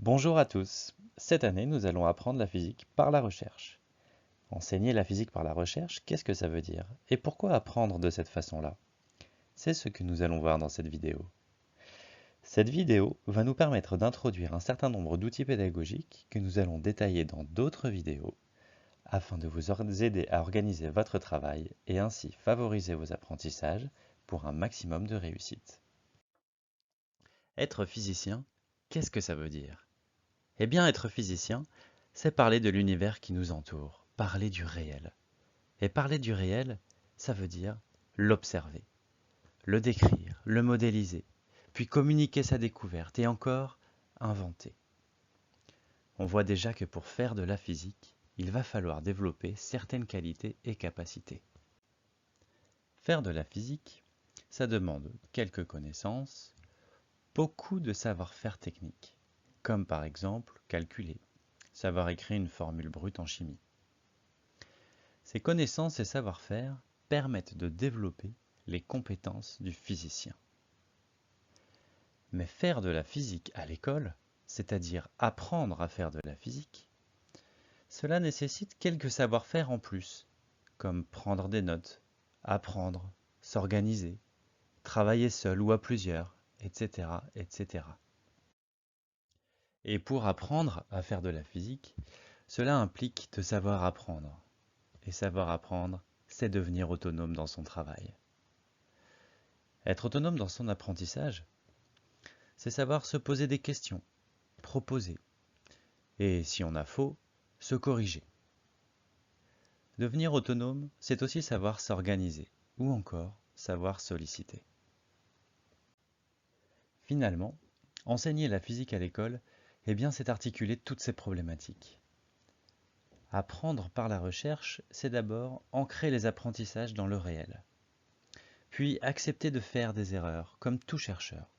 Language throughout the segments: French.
Bonjour à tous. Cette année, nous allons apprendre la physique par la recherche. Enseigner la physique par la recherche, qu'est-ce que ça veut dire? Et pourquoi apprendre de cette façon-là? C'est ce que nous allons voir dans cette vidéo. Cette vidéo va nous permettre d'introduire un certain nombre d'outils pédagogiques que nous allons détailler dans d'autres vidéos afin de vous aider à organiser votre travail et ainsi favoriser vos apprentissages pour un maximum de réussite. Être physicien, qu'est-ce que ça veut dire? Eh bien, être physicien, c'est parler de l'univers qui nous entoure, parler du réel. Et parler du réel, ça veut dire l'observer, le décrire, le modéliser, puis communiquer sa découverte et encore inventer. On voit déjà que pour faire de la physique, il va falloir développer certaines qualités et capacités. Faire de la physique, ça demande quelques connaissances, beaucoup de savoir-faire technique, comme par exemple calculer, savoir écrire une formule brute en chimie. Ces connaissances et savoir-faire permettent de développer les compétences du physicien. Mais faire de la physique à l'école, c'est-à-dire apprendre à faire de la physique, cela nécessite quelques savoir-faire en plus, comme prendre des notes, apprendre, s'organiser, travailler seul ou à plusieurs, etc., etc. Et pour apprendre à faire de la physique, cela implique de savoir apprendre. Et savoir apprendre, c'est devenir autonome dans son travail. Être autonome dans son apprentissage, c'est savoir se poser des questions, proposer, et si on a faux, se corriger. Devenir autonome, c'est aussi savoir s'organiser, ou encore savoir solliciter. Finalement, enseigner la physique à l'école, eh bien c'est articuler toutes ces problématiques. Apprendre par la recherche, c'est d'abord ancrer les apprentissages dans le réel, puis accepter de faire des erreurs, comme tout chercheur,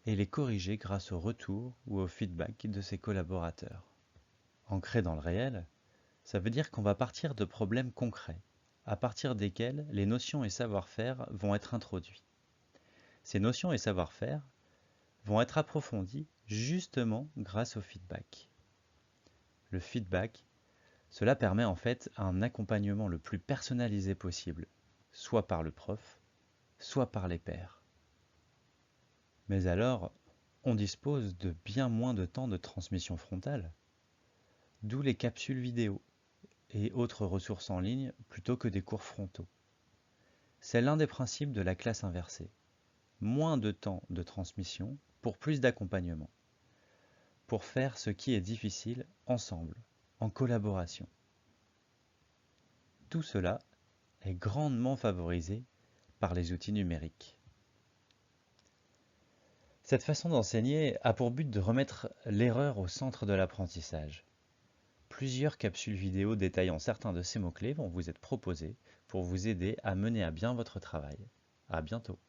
et les corriger grâce au retour ou au feedback de ses collaborateurs. Ancrer dans le réel, ça veut dire qu'on va partir de problèmes concrets, à partir desquels les notions et savoir-faire vont être introduits. Ces notions et savoir-faire vont être approfondis justement grâce au feedback. Le feedback, cela permet en fait un accompagnement le plus personnalisé possible, soit par le prof, soit par les pairs. Mais alors, on dispose de bien moins de temps de transmission frontale, d'où les capsules vidéo et autres ressources en ligne plutôt que des cours frontaux. C'est l'un des principes de la classe inversée. Moins de temps de transmission pour plus d'accompagnement, pour faire ce qui est difficile ensemble, en collaboration. Tout cela est grandement favorisé par les outils numériques. Cette façon d'enseigner a pour but de remettre l'erreur au centre de l'apprentissage. Plusieurs capsules vidéo détaillant certains de ces mots-clés vont vous être proposées pour vous aider à mener à bien votre travail. À bientôt.